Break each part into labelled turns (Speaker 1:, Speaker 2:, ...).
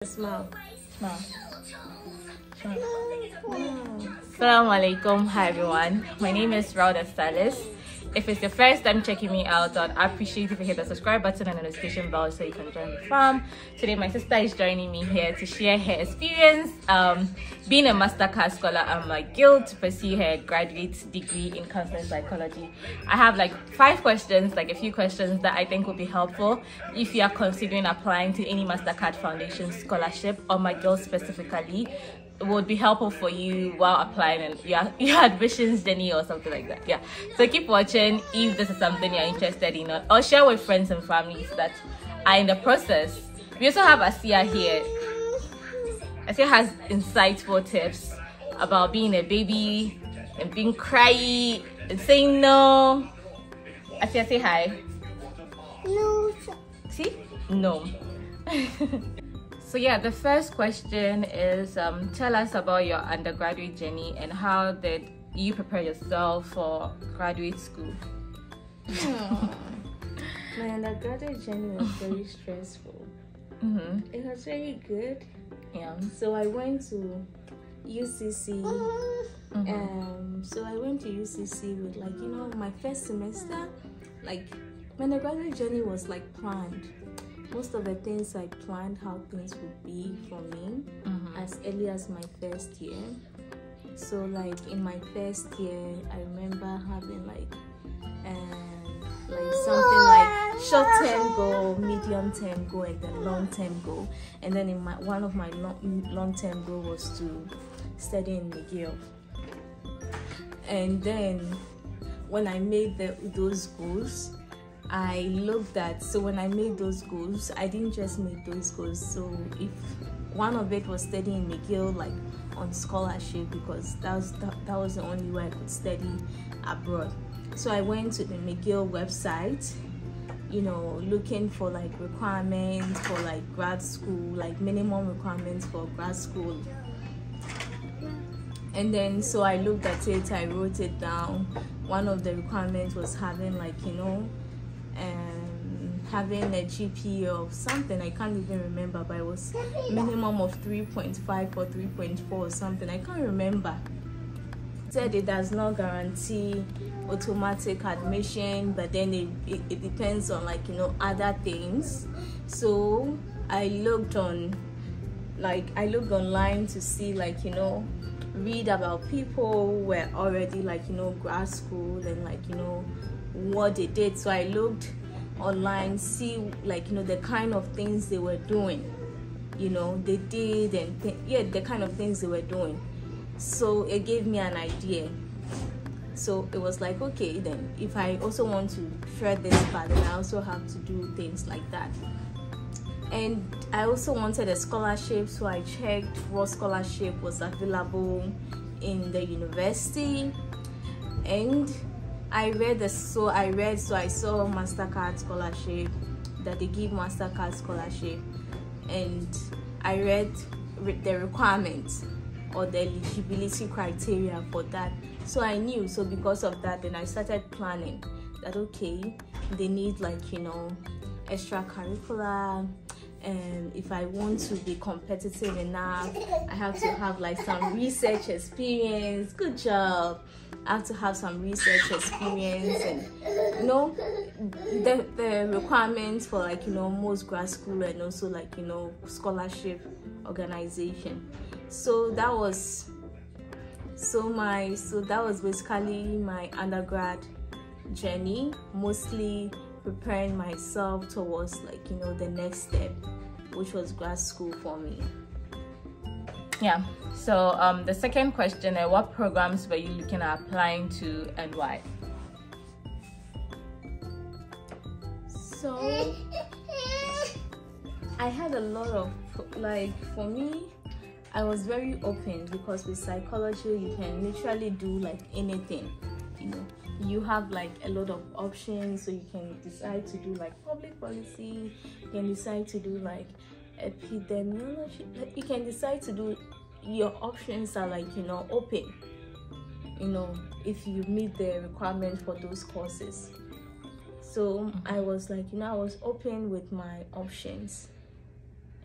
Speaker 1: Smile.
Speaker 2: Smile. Assalamu alaikum. Hi everyone. My name is Rauda Salihs. If it's your first time checking me out, I'd appreciate if you hit the subscribe button and the notification bell so you can join the fam. Today my sister is joining me here to share her experience being a Mastercard scholar and my guild to pursue her graduate degree in counseling psychology. I have like 5 questions, like a few questions that I think will be helpful if you are considering applying to any Mastercard Foundation scholarship, or my guild specifically. It would be helpful for you while applying and your admissions journey or something like that. Yeah, so keep watching if this is something you're interested in, or share with friends and families that are in the process. We also have Asia here. Asia has insightful tips about being a baby and being cryy and saying no. Asia, say hi.
Speaker 1: No.
Speaker 2: See? No. So yeah, the first question is tell us about your undergraduate journey and how did you prepare yourself for graduate school?
Speaker 1: My undergraduate journey was very stressful. It was very good.
Speaker 2: Yeah.
Speaker 1: So I went to UCC. So I went to UCC with my first semester. Like my undergraduate journey was like planned. Most of the things I planned how things would be for me as early as my first year. So like in my first year, I remember having like something like short-term goal, medium-term goal, and then long-term goal. And then in one of my long-term goal was to study in McGill. And then when I made those goals, I looked at, so when I made those goals, I didn't just make those goals. So if one of it was studying McGill, like on scholarship, because that was the only way I could study abroad. So I went to the McGill website, looking for like requirements for like grad school, like minimum requirements for grad school. And then so I looked at it, I wrote it down. One of the requirements was having having a GPA of something, I can't even remember, but it was minimum of 3.5 or 3.4 or something, I can't remember. It said it does not guarantee automatic admission, but then it depends on other things. So I looked online to see read about people who were already grad school and what they did. So I looked online, see the kind of things they were doing, they did, and the kind of things they were doing. So it gave me an idea. So it was like, okay, then if I also want to tread this path, then I also have to do things like that. And I also wanted a scholarship, so I checked what scholarship was available in the university, and I saw Mastercard scholarship, that they give Mastercard scholarship, and I read the requirements or the eligibility criteria for that. So I knew, so because of that, then I started planning that, okay, they need extracurricular, and if I want to be competitive enough, I have to have some research experience. Good job. I have to have some research experience, and the requirements for most grad school, and also scholarship organization. So that was basically my undergrad journey, mostly preparing myself towards the next step, which was grad school for me.
Speaker 2: Yeah, so the second question, what programs were you looking at applying to and why?
Speaker 1: So I had a lot of for me, I was very open, because with psychology you can literally do anything. You have a lot of options, so you can decide to do public policy, you can decide to do epidemiology, you can decide to do, your options are open, if you meet the requirements for those courses. So I was I was open with my options,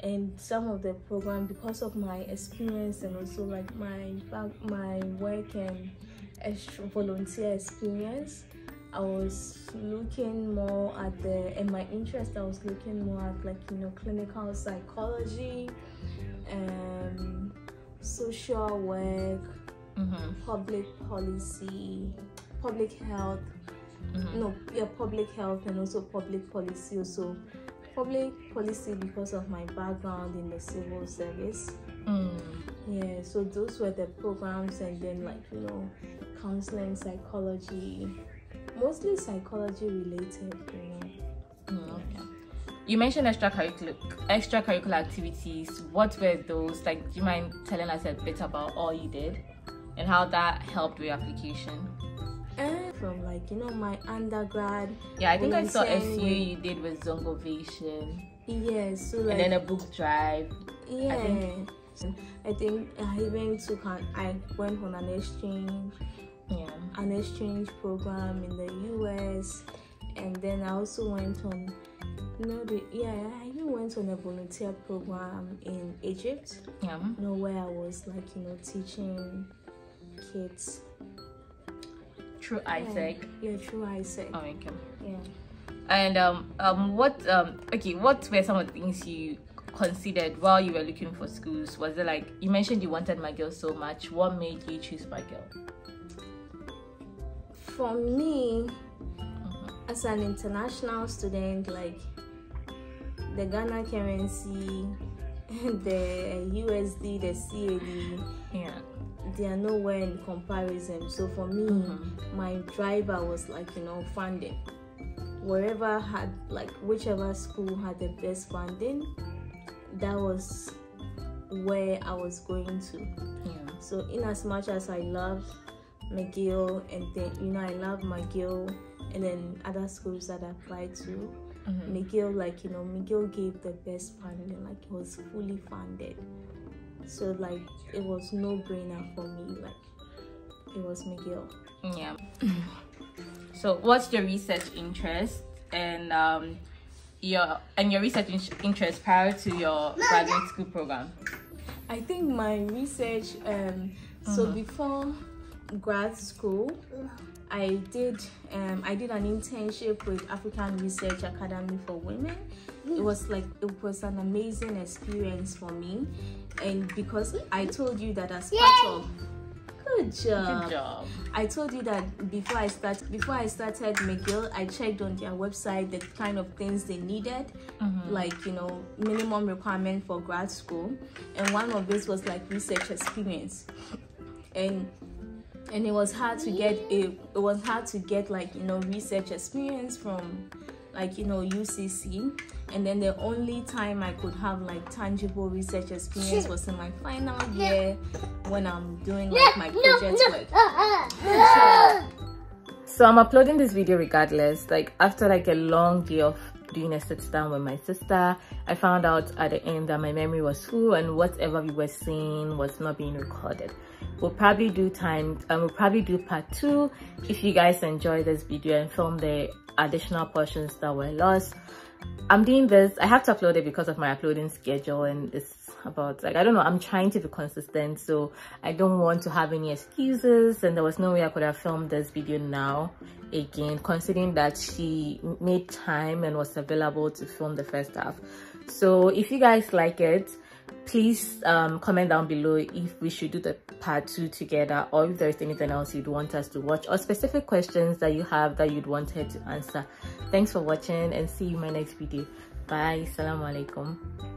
Speaker 1: and some of the program, because of my experience and also like my work and volunteer experience, I was looking more at and my interest, I was looking more at like, you know, clinical psychology, social work, public policy, public health, public health, and also public policy. Also public policy because of my background in the civil service. Yeah, so those were the programs. And then like, you know, counseling, psychology, mostly psychology related, you know.
Speaker 2: Okay. You mentioned extracurricular activities. What were those? Like, do you mind telling us a bit about all you did and how that helped with your application?
Speaker 1: From like, you know, my undergrad.
Speaker 2: Yeah, I think I saw a few you did with Zongovation.
Speaker 1: Yeah, so like,
Speaker 2: and then a book drive.
Speaker 1: Yeah, I think I even I went on an exchange. Yeah, an exchange program in the US, and then I also went on, you know, I even went on a volunteer program in Egypt. Yeah, you know, where I was like, you know, teaching kids.
Speaker 2: Through Isaac.
Speaker 1: Yeah, through Isaac.
Speaker 2: Oh, okay.
Speaker 1: Yeah.
Speaker 2: And what were some of the things you considered while you were looking for schools? Was it like, you mentioned you wanted McGill so much, what made you choose McGill?
Speaker 1: For me, as an international student, like the Ghana currency, the USD, the CAD, they are nowhere in comparison. So for me, my driver was like, you know, funding. Whichever school had the best funding, that was where I was going to. Yeah. So in as much as I loved McGill, and then, you know, I love McGill and then other schools that I applied to, McGill, like, you know, McGill gave the best funding, like it was fully funded. So like it was no brainer for me, like it was McGill.
Speaker 2: Yeah. So what's your research interest and your research interest prior to your graduate school program?
Speaker 1: I think my research so before grad school, I did an internship with African Research Academy for Women. It was an amazing experience for me, and because I told you that as part of Good job. I told you that before I started McGill, I checked on their website the kind of things they needed, like, you know, minimum requirement for grad school, and one of this was like research experience, and it was hard to get like, you know, research experience from like, you know, UCC. And then the only time I could have like tangible research experience was in my final year when I'm doing like my project work.
Speaker 2: So I'm uploading this video regardless. Like after like a long day of doing a sit down with my sister, I found out at the end that my memory was full and whatever we were saying was not being recorded. We'll probably do part 2 if you guys enjoy this video and film the additional portions that were lost. I'm doing this, I have to upload it because of my uploading schedule, and it's about like, I don't know, I'm trying to be consistent, so I don't want to have any excuses, and there was no way I could have filmed this video now again, considering that she made time and was available to film the first half. So if you guys like it, please comment down below if we should do the part 2 together, or if there's anything else you'd want us to watch, or specific questions that you have that you'd want her to answer. Thanks for watching, and see you in my next video. Bye. Assalamu alaikum.